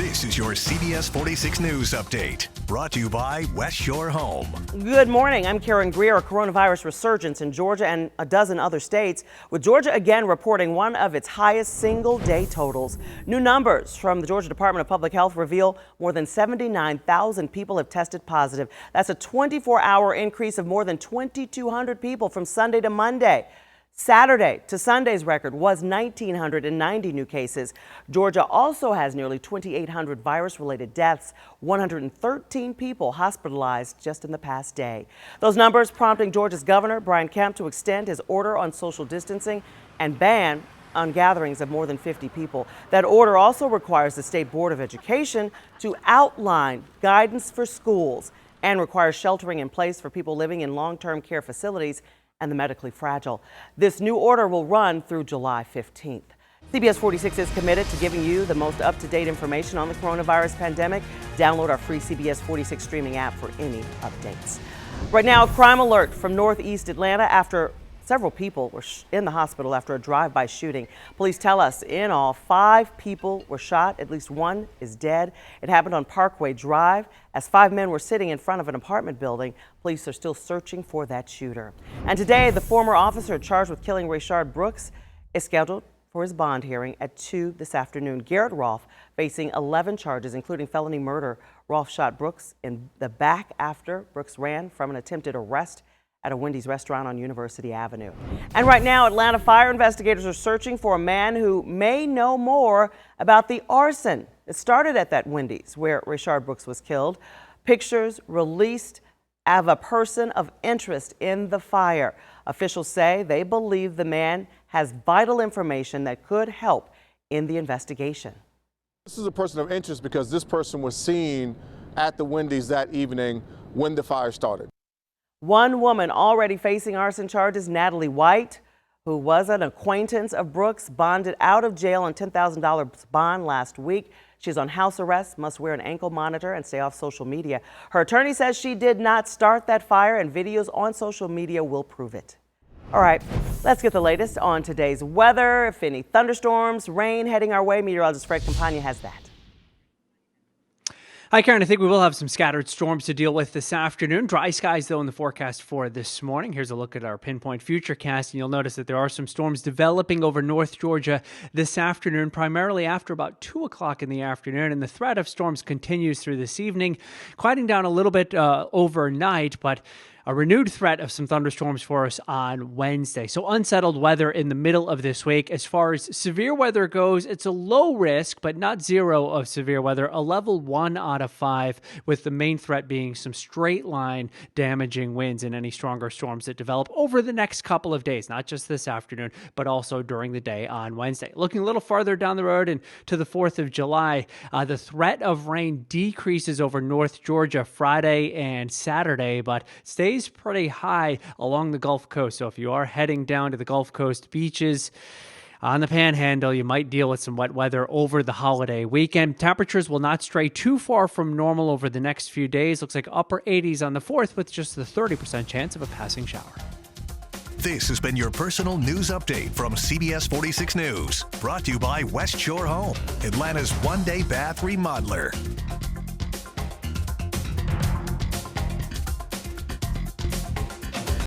This is your CBS 46 News Update, brought to you by West Shore Home. Good morning. I'm Karen Greer. A coronavirus resurgence in Georgia and a dozen other states, with Georgia again reporting one of its highest single-day totals. New numbers from the Georgia Department of Public Health reveal more than 79,000 people have tested positive. That's a 24-hour increase of more than 2,200 people from Sunday to Monday. Saturday to Sunday's record was 1,990 new cases. Georgia also has nearly 2,800 virus-related deaths, 113 people hospitalized just in the past day. Those numbers prompting Georgia's Governor Brian Kemp to extend his order on social distancing and ban on gatherings of more than 50 people. That order also requires the State Board of Education to outline guidance for schools and requires sheltering in place for people living in long-term care facilities and the medically fragile. This new order will run through July 15th. CBS 46 is committed to giving you the most up-to-date information on the coronavirus pandemic. Download our free CBS 46 streaming app for any updates. Right now, a crime alert from northeast Atlanta after several people were in the hospital after a drive-by shooting. Police tell us in all 5 people were shot. At least 1 is dead. It happened on Parkway Drive as 5 men were sitting in front of an apartment building. Police are still searching for that shooter. And today, the former officer charged with killing Rayshard Brooks is scheduled for his bond hearing at 2 this afternoon. Garrett Rolfe facing 11 charges, including felony murder. Rolfe shot Brooks in the back after Brooks ran from an attempted arrest at a Wendy's restaurant on University Avenue. And right now, Atlanta fire investigators are searching for a man who may know more about the arson. It started at that Wendy's where Rayshard Brooks was killed. Pictures released of a person of interest in the fire. Officials say they believe the man has vital information that could help in the investigation. This is a person of interest because this person was seen at the Wendy's that evening when the fire started. One woman already facing arson charges, Natalie White, who was an acquaintance of Brooks, bonded out of jail on $10,000 bond last week. She's on house arrest, must wear an ankle monitor and stay off social media. Her attorney says she did not start that fire and videos on social media will prove it. All right, let's get the latest on today's weather. If any thunderstorms, rain heading our way, meteorologist Fred Campagna has that. Hi, Karen. I think we will have some scattered storms to deal with this afternoon. Dry skies, though, in the forecast for this morning. Here's a look at our pinpoint futurecast, and you'll notice that there are some storms developing over North Georgia this afternoon, primarily after about 2 o'clock in the afternoon, and the threat of storms continues through this evening, quieting down a little bit overnight, but a renewed threat of some thunderstorms for us on Wednesday. So unsettled weather in the middle of this week. As far as severe weather goes, it's a low risk, but not zero of severe weather. A level 1 out of 5, with the main threat being some straight line damaging winds and any stronger storms that develop over the next couple of days, not just this afternoon, but also during the day on Wednesday. Looking a little farther down the road and to the 4th of July, the threat of rain decreases over North Georgia Friday and Saturday, but stays pretty high along the Gulf Coast. So if you are heading down to the Gulf Coast beaches on the Panhandle, you might deal with some wet weather over the holiday weekend. Temperatures will not stray too far from normal over the next few days. Looks like upper 80s on the 4th with just the 30% chance of a passing shower. This has been your personal news update from CBS 46 News, brought to you by West Shore Home, Atlanta's one-day bath remodeler.